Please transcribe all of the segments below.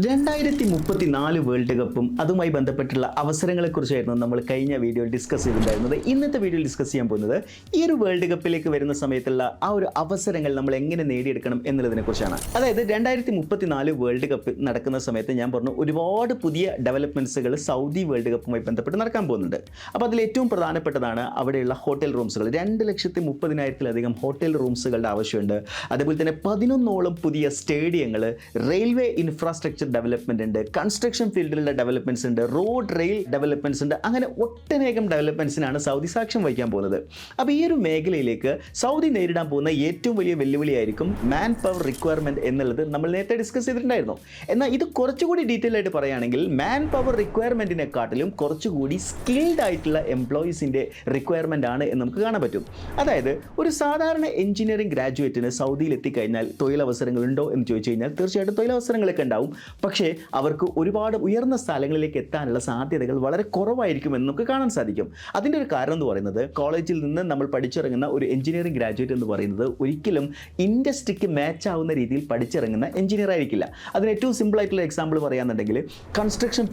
2034 world കപ്പും അതുമായി ബന്ധപ്പെട്ടുള്ള അവസരങ്ങളെക്കുറിച്ചായിരുന്നു നമ്മൾ കഴിഞ്ഞ വീഡിയോയിൽ ഡിസ്കസ് ചെയ്തിട്ടുണ്ടായിരുന്നത്. ഇന്നത്തെ വീഡിയോയിൽ ഡിസ്കസ് ചെയ്യാൻ പോകുന്നത് ഈ ഒരു വേൾഡ് കപ്പിലേക്ക് വരുന്ന സമയത്തുള്ള ആ ഒരു അവസരങ്ങൾ നമ്മൾ എങ്ങനെ നേടിയെടുക്കണം എന്നുള്ളതിനെക്കുറിച്ചാണ്. അതായത് 2034 വേൾഡ് കപ്പ് നടക്കുന്ന സമയത്ത് ഞാൻ പറഞ്ഞു ഒരുപാട് പുതിയ ഡെവലപ്മെൻറ്റ്സുകൾ സൗദി വേൾഡ് കപ്പുമായി ബന്ധപ്പെട്ട് നടക്കാൻ പോകുന്നുണ്ട്. അപ്പോൾ അതിൽ ഏറ്റവും പ്രധാനപ്പെട്ടതാണ് അവിടെയുള്ള ഹോട്ടൽ റൂംസുകൾ. 2,30,000-ലധികം ഹോട്ടൽ റൂംസുകളുടെ ആവശ്യമുണ്ട്. അതേപോലെ തന്നെ 11ഓളം പുതിയ സ്റ്റേഡിയങ്ങൾ, റെയിൽവേ ഇൻഫ്രാസ്ട്രക്ചർ ഡെവലപ്മെന്റ് ഉണ്ട്, കൺസ്ട്രക്ഷൻ ഫീൽഡിലുള്ള ഡെവലപ്മെന്റ്സ് ഉണ്ട്, റോഡ് റെയിൽ ഡെവലപ്മെന്റ്സ് ഉണ്ട്. അങ്ങനെ ഒട്ടനേകം ഡെവലപ്മെന്റ്സിനാണ് സൗദി സാക്ഷ്യം വഹിക്കാൻ പോകുന്നത്. അപ്പോൾ ഈ ഒരു മേഖലയിലേക്ക് സൗദി നേരിടാൻ പോകുന്ന ഏറ്റവും വലിയ വെല്ലുവിളിയായിരിക്കും മാൻ പവർ റിക്വയർമെന്റ് എന്നുള്ളത് നമ്മൾ നേരത്തെ ഡിസ്കസ് ചെയ്തിട്ടുണ്ടായിരുന്നു. എന്നാൽ ഇത് കുറച്ചുകൂടി ഡീറ്റെയിൽ ആയിട്ട് പറയുകയാണെങ്കിൽ മാൻ പവർ റിക്വയർമെന്റിനെക്കാട്ടിലും കുറച്ചുകൂടി സ്കിൽഡ് ആയിട്ടുള്ള എംപ്ലോയീസിന്റെ റിക്വയർമെന്റ് ആണ് എന്ന് നമുക്ക് കാണാൻ പറ്റും. അതായത് ഒരു സാധാരണ എഞ്ചിനീയറിംഗ് ഗ്രാജുവേറ്റിന് സൗദിയിൽ എത്തിക്കഴിഞ്ഞാൽ തൊഴിലവസരങ്ങൾ ഉണ്ടോ എന്ന് ചോദിച്ചു കഴിഞ്ഞാൽ തീർച്ചയായിട്ടും തൊഴിലവസരങ്ങളൊക്കെ ഉണ്ടാവും. പക്ഷേ അവർക്ക് ഒരുപാട് ഉയർന്ന സ്ഥലങ്ങളിലേക്ക് എത്താനുള്ള സാധ്യതകൾ വളരെ കുറവായിരിക്കുമെന്ന് നമുക്ക് കാണാൻ സാധിക്കും. അതിൻ്റെ ഒരു കാരണം എന്ന് പറയുന്നത് കോളേജിൽ നിന്ന് നമ്മൾ പഠിച്ചിറങ്ങുന്ന ഒരു എഞ്ചിനീയറിംഗ് ഗ്രാജുവേറ്റ് എന്ന് പറയുന്നത് ഒരിക്കലും ഇൻഡസ്ട്രിക്ക് മാച്ച് ആവുന്ന രീതിയിൽ പഠിച്ചിറങ്ങുന്ന എഞ്ചിനീയർ ആയിരിക്കില്ല. അതിന് ഏറ്റവും സിമ്പിൾ ആയിട്ടുള്ള എക്സാമ്പിൾ പറയുകയാണെന്നുണ്ടെങ്കിൽ കൺസ്ട്രക്ഷൻ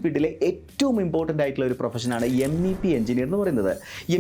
ഫീൽഡിലെ ഏറ്റവും ഇമ്പോർട്ടൻ്റ് ആയിട്ടുള്ള ഒരു പ്രൊഫഷനാണ് MEP എഞ്ചിനീയർ എന്ന് പറയുന്നത്.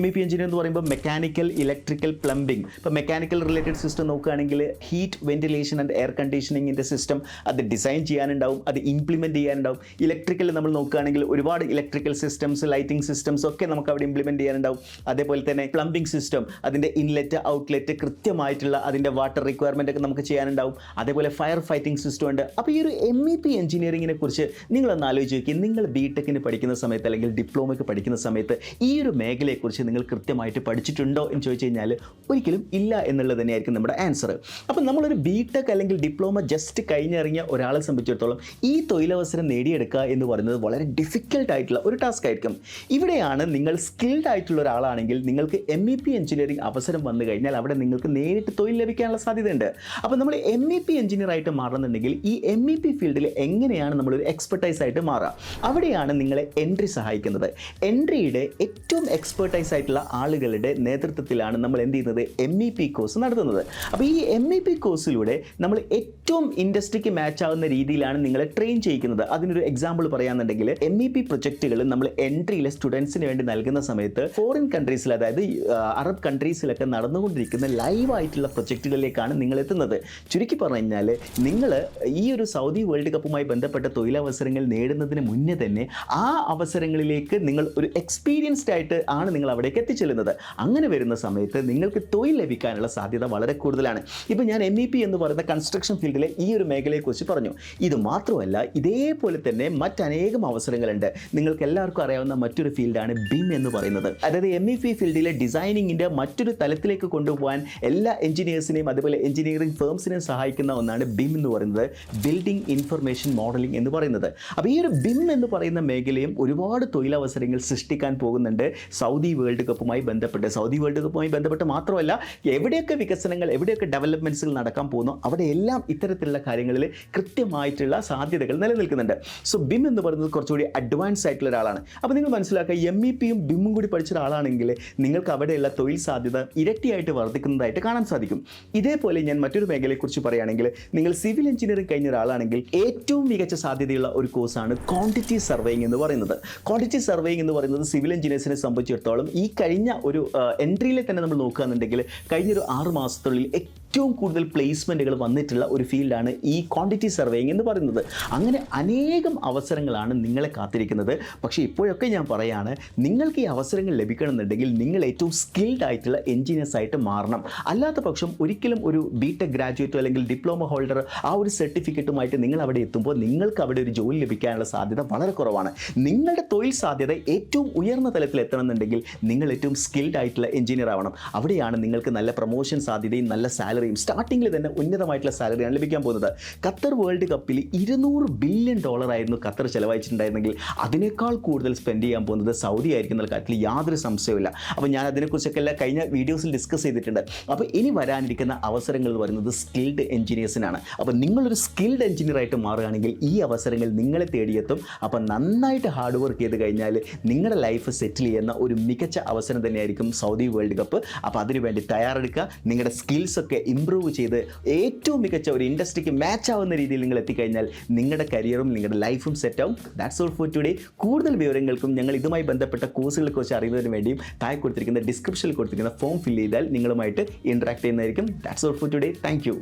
MEP എഞ്ചിനീയർ എന്ന് പറയുമ്പോൾ മെക്കാനിക്കൽ, ഇലക്ട്രിക്കൽ, പ്ലംബിംഗ്. ഇപ്പോൾ മെക്കാനിക്കൽ റിലേറ്റഡ് സിസ്റ്റം നോക്കുകയാണെങ്കിൽ ഹീറ്റ്, വെന്റിലേഷൻ ആൻഡ് എയർ കണ്ടീഷനിങ്ങിൻ്റെ സിസ്റ്റം അത് ഡിസൈൻ ചെയ്യാനുണ്ടാവും, അത് ഇംപ്ലിമെൻറ്റ് ചെയ്യാനുണ്ടാവും. ഇലക്ട്രിക്കൽ നമ്മൾ നോക്കുകയാണെങ്കിൽ ഒരുപാട് ഇലക്ട്രിക്കൽ സിസ്റ്റംസ്, ലൈറ്റിംഗ് സിസ്റ്റംസ് ഒക്കെ നമുക്ക് അവിടെ ഇംപ്ലിമെൻറ്റ് ചെയ്യാനുണ്ടാവും. അതേപോലെ തന്നെ പ്ലംബിംഗ് സിസ്റ്റം, അതിൻ്റെ ഇൻലെറ്റ്, ഔട്ട്ലെറ്റ്, കൃത്യമായിട്ടുള്ള അതിൻ്റെ വാട്ടർ റിക്വയർമെൻ്റ് ഒക്കെ നമുക്ക് ചെയ്യാനുണ്ടാവും. അതേപോലെ ഫയർ ഫൈറ്റിംഗ് സിസ്റ്റം ഉണ്ട്. അപ്പോൾ ഈ ഒരു MEP എഞ്ചിനീയറിങ്ങിനെ കുറിച്ച് നിങ്ങളൊന്ന് ആലോചിച്ച് നോക്കി. നിങ്ങൾ BTechന് പഠിക്കുന്ന സമയത്ത് അല്ലെങ്കിൽ ഡിപ്ലോമയ്ക്ക് പഠിക്കുന്ന സമയത്ത് ഈ ഒരു മേഖലയെക്കുറിച്ച് നിങ്ങൾ കൃത്യമായിട്ട് പഠിച്ചിട്ടുണ്ടോ എന്ന് ചോദിച്ചു കഴിഞ്ഞാൽ ഒരിക്കലും ഇല്ല എന്നുള്ളത് തന്നെയായിരിക്കും നമ്മുടെ ആൻസർ. അപ്പോൾ നമ്മളൊരു BTech അല്ലെങ്കിൽ ഡിപ്ലോമ ജസ്റ്റ് കഴിഞ്ഞിറങ്ങിയ ഒരാളെ സംബന്ധിച്ചിടത്തോളം ഈ തൊഴിലവസരം നേടിയെടുക്കുക എന്ന് പറയുന്നത് വളരെ ഡിഫിക്കൽട്ട് ആയിട്ടുള്ള ഒരു ടാസ്ക് ആയിരിക്കും. ഇവിടെയാണ് നിങ്ങൾ സ്കിൽഡ് ആയിട്ടുള്ള ഒരാളാണെങ്കിൽ നിങ്ങൾക്ക് MEP എഞ്ചിനീയറിംഗ് അവസരം വന്നു കഴിഞ്ഞാൽ അവിടെ നിങ്ങൾക്ക് നേരിട്ട് തൊഴിൽ ലഭിക്കാനുള്ള സാധ്യതയുണ്ട്. അപ്പോൾ നമ്മൾ MEP എഞ്ചിനീയർ ആയിട്ട് മാറണമെന്നുണ്ടെങ്കിൽ ഈ MEP ഫീൽഡിൽ എങ്ങനെയാണ് നമ്മളൊരു എക്സ്പെർട്ടൈസ് ആയിട്ട് മാറുക, അവിടെയാണ് നിങ്ങളെ എൻട്രി സഹായിക്കുന്നത്. എൻട്രിയുടെ ഏറ്റവും എക്സ്പെർട്ടൈസ് ആയിട്ടുള്ള ആളുകളുടെ നേതൃത്വത്തിലാണ് നമ്മൾ എന്ത് ചെയ്യുന്നത്, MEP കോഴ്സ് നടത്തുന്നത്. അപ്പോൾ ഈ MEP കോഴ്സിലൂടെ നമ്മൾ ഏറ്റവും ഇൻഡസ്ട്രിക്ക് മാച്ച് ആവുന്ന രീതിയിലാണ് നിങ്ങളെ ട്രെയിൻ ചെയ്യിക്കുന്നത്. അതിനൊരു എക്സാമ്പിൾ പറയാന്നുണ്ടെങ്കിൽ MEP പ്രൊജക്റ്റുകൾ നമ്മൾ എൻട്രിയിലെ സ്റ്റുഡൻസിന് വേണ്ടി നൽകുന്ന സമയത്ത് ഫോറിൻ കൺട്രീസിൽ, അതായത് അറബ് കൺട്രീസിലൊക്കെ നടന്നുകൊണ്ടിരിക്കുന്ന ലൈവായിട്ടുള്ള പ്രൊജക്റ്റുകളിലേക്കാണ് നിങ്ങൾ എത്തുന്നത്. ചുരുക്കി പറഞ്ഞു കഴിഞ്ഞാൽ നിങ്ങൾ ഈ ഒരു സൗദി വേൾഡ് കപ്പുമായി ബന്ധപ്പെട്ട തൊഴിലവസരങ്ങൾ നേടുന്നതിന് മുന്നേ തന്നെ ആ അവസരങ്ങളിലേക്ക് നിങ്ങൾ ഒരു എക്സ്പീരിയൻസ്ഡ് ആയിട്ട് ആണ് നിങ്ങൾ അവിടേക്ക് എത്തിച്ചെല്ലുന്നത്. അങ്ങനെ വരുന്ന സമയത്ത് നിങ്ങൾക്ക് തൊഴിൽ ലഭിക്കാനുള്ള സാധ്യത വളരെ കൂടുതലാണ്. ഇപ്പോൾ ഞാൻ MEP എന്ന് പറയുന്ന കൺസ്ട്രക്ഷൻ ഫീൽഡിലെ ഈ ഒരു മേഖലയെക്കുറിച്ച് പറഞ്ഞു. ഇത് മാത്രമല്ല, ഇതേപോലെ തന്നെ മറ്റനേകം അവസരങ്ങളുണ്ട്. നിങ്ങൾക്ക് എല്ലാവർക്കും അറിയാവുന്ന മറ്റൊരു ഫീൽഡാണ് BIM എന്ന് പറയുന്നത്. അതായത് MEP ഫീൽഡിലെ ഡിസൈനിങ്ങിൻ്റെ മറ്റൊരു തലത്തിലേക്ക് കൊണ്ടുപോകാൻ എല്ലാ എഞ്ചിനീയേഴ്സിനെയും അതുപോലെ എഞ്ചിനീയറിംഗ് ഫേംസിനെയും സഹായിക്കുന്ന ഒന്നാണ് BIM എന്ന് പറയുന്നത്, ബിൽഡിംഗ് ഇൻഫർമേഷൻ മോഡലിംഗ് എന്ന് പറയുന്നത്. അപ്പോൾ ഈ ഒരു BIM എന്ന് പറയുന്ന മേഖലയും ഒരുപാട് തൊഴിലവസരങ്ങൾ സൃഷ്ടിക്കാൻ പോകുന്നുണ്ട് സൗദി വേൾഡ് കപ്പുമായി ബന്ധപ്പെട്ട്. സൗദി വേൾഡ് കപ്പുമായി ബന്ധപ്പെട്ട് മാത്രമല്ല, എവിടെയൊക്കെ വികസനങ്ങൾ, എവിടെയൊക്കെ ഡെവലപ്മെൻറ്റ്സുകൾ നടക്കാൻ പോകുന്നു അവിടെയെല്ലാം ഇത്തരത്തിലുള്ള കാര്യങ്ങളിൽ കൃത്യമായിട്ടുള്ള സാധ്യതകൾ നിലനിൽക്കുന്നുണ്ട്. സോ BIM എന്ന് പറയുന്നത് കുറച്ചുകൂടി അഡ്വാൻസ് ആയിട്ടുള്ള ഒരാളാണ്. അപ്പോൾ നിങ്ങൾ മനസ്സിലാക്കുക, MEPയും BIMും കൂടി പഠിച്ച ഒരാളാണെങ്കിൽ നിങ്ങൾക്ക് അവിടെയുള്ള തൊഴിൽ സാധ്യത ഇരട്ടിയായിട്ട് വർദ്ധിക്കുന്നതായിട്ട് കാണാൻ സാധിക്കും. ഇതേപോലെ ഞാൻ മറ്റൊരു മേഖലയെക്കുറിച്ച് പറയുകയാണെങ്കിൽ, നിങ്ങൾ സിവിൽ എഞ്ചിനീയറിംഗ് കഴിഞ്ഞ ഒരാളാണെങ്കിൽ ഏറ്റവും മികച്ച സാധ്യതയുള്ള ഒരു കോഴ്സാണ് ക്വാണ്ടിറ്റി സർവേയിങ് എന്ന് പറയുന്നത്. ക്വാണ്ടിറ്റി സർവേയിങ് എന്ന് പറയുന്നത് സിവിൽ എഞ്ചിനീയേഴ്സിനെ സംബന്ധിച്ചിടത്തോളം ഈ കഴിഞ്ഞ ഒരു എൻട്രിയിലെ തന്നെ നമ്മൾ നോക്കുകയാണെന്നുണ്ടെങ്കിൽ കഴിഞ്ഞൊരു 6 മാസത്തിനുള്ളിൽ ഏറ്റവും കൂടുതൽ പ്ലേസ്മെൻറ്റുകൾ വന്നിട്ടുള്ള ഒരു ഫീൽഡാണ് ഈ ക്വാണ്ടിറ്റി സർവേയിങ് എന്ന് പറയുന്നത്. അങ്ങനെ അനേകം അവസരങ്ങളാണ് നിങ്ങളെ കാത്തിരിക്കുന്നത്. പക്ഷേ ഇപ്പോഴൊക്കെ ഞാൻ പറയുകയാണ്, നിങ്ങൾക്ക് ഈ അവസരങ്ങൾ ലഭിക്കണമെന്നുണ്ടെങ്കിൽ നിങ്ങൾ ഏറ്റവും സ്കിൽഡ് ആയിട്ടുള്ള എഞ്ചിനീയേഴ്സ് ആയിട്ട് മാറണം. അല്ലാത്ത പക്ഷം ഒരിക്കലും ഒരു BTech ഗ്രാജുവേറ്റോ അല്ലെങ്കിൽ ഡിപ്ലോമ ഹോൾഡർ ആ ഒരു സർട്ടിഫിക്കറ്റുമായിട്ട് നിങ്ങൾ അവിടെ എത്തുമ്പോൾ നിങ്ങൾക്ക് അവിടെ ഒരു ജോലി ലഭിക്കാനുള്ള സാധ്യത വളരെ കുറവാണ്. നിങ്ങളുടെ തൊഴിൽ സാധ്യത ഏറ്റവും ഉയർന്ന തലത്തിൽ എത്തണമെന്നുണ്ടെങ്കിൽ നിങ്ങൾ ഏറ്റവും സ്കിൽഡ് ആയിട്ടുള്ള എഞ്ചിനീയർ ആവണം. അവിടെയാണ് നിങ്ങൾക്ക് നല്ല പ്രൊമോഷൻ സാധ്യതയും നല്ല സാലറിയും, സ്റ്റാർട്ടിങ്ങിൽ തന്നെ ഉന്നതമായിട്ടുള്ള സാലറിയാണ് ലഭിക്കാൻ പോകുന്നത്. ഖത്തർ വേൾഡ് കപ്പിൽ $200 ബില്യൺ ആയിരുന്നു ഖത്തർ ചെലവഴിച്ചിട്ടുണ്ടായിരുന്നെങ്കിൽ അതിനേക്കാൾ കൂടുതൽ സ്പെൻഡ് ചെയ്യാൻ പോകുന്നത് സൗദി ആയിരിക്കും എന്നുള്ള കാര്യത്തിൽ യാതൊരു സംശയവുമില്ല. അപ്പോൾ ഞാൻ അതിനെക്കുറിച്ചൊക്കെ എല്ലാം കഴിഞ്ഞ വീഡിയോസിൽ ഡിസ്കസ് ചെയ്തിട്ടുണ്ട്. അപ്പോൾ ഇനി വരാനിരിക്കുന്ന അവസരങ്ങൾ എന്ന് പറയുന്നത് സ്കിൽഡ് എഞ്ചിനീയേഴ്സിനാണ്. അപ്പോൾ നിങ്ങളൊരു സ്കിൽഡ് എഞ്ചിനീയർ ആയിട്ട് മാറുകയാണെങ്കിൽ ഈ അവസരങ്ങൾ നിങ്ങളെ തേടിയെത്തും. അപ്പോൾ നന്നായിട്ട് ഹാർഡ് വർക്ക് ചെയ്ത് കഴിഞ്ഞാൽ നിങ്ങളുടെ ലൈഫ് സെറ്റിൽ ചെയ്യുന്ന ഒരു മികച്ച അവസരം തന്നെയായിരിക്കും സൗദി വേൾഡ് കപ്പ്. അപ്പോൾ അതിനുവേണ്ടി തയ്യാറെടുക്കുക. നിങ്ങളുടെ സ്കിൽസൊക്കെ ഇമ്പ്രൂവ് ചെയ്ത് ഏറ്റവും മികച്ച ഒരു ഇൻഡസ്ട്രിക്ക് മാച്ച് ആവുന്ന രീതിയിൽ നിങ്ങൾ എത്തിക്കഴിഞ്ഞാൽ നിങ്ങളുടെ കരിയറും നിങ്ങളുടെ ലൈഫും സെറ്റാവും. That's all for today. കൂടുതൽ വിവരങ്ങൾക്കും ഞങ്ങൾ ഇതുമായി ബന്ധപ്പെട്ട കോഴ്സുകളെ കുറിച്ച് അറിയുന്നതിന് വേണ്ടിയും താഴെ കൊടുത്തിരിക്കുന്ന ഡിസ്ക്രിപ്ഷനിൽ കൊടുത്തിരിക്കുന്ന ഫോം ഫില്ല് ചെയ്താൽ നിങ്ങളുമായിട്ട് ഇൻട്രാക്ട് ചെയ്യുന്നതായിരിക്കും. That's all for today. Thank you.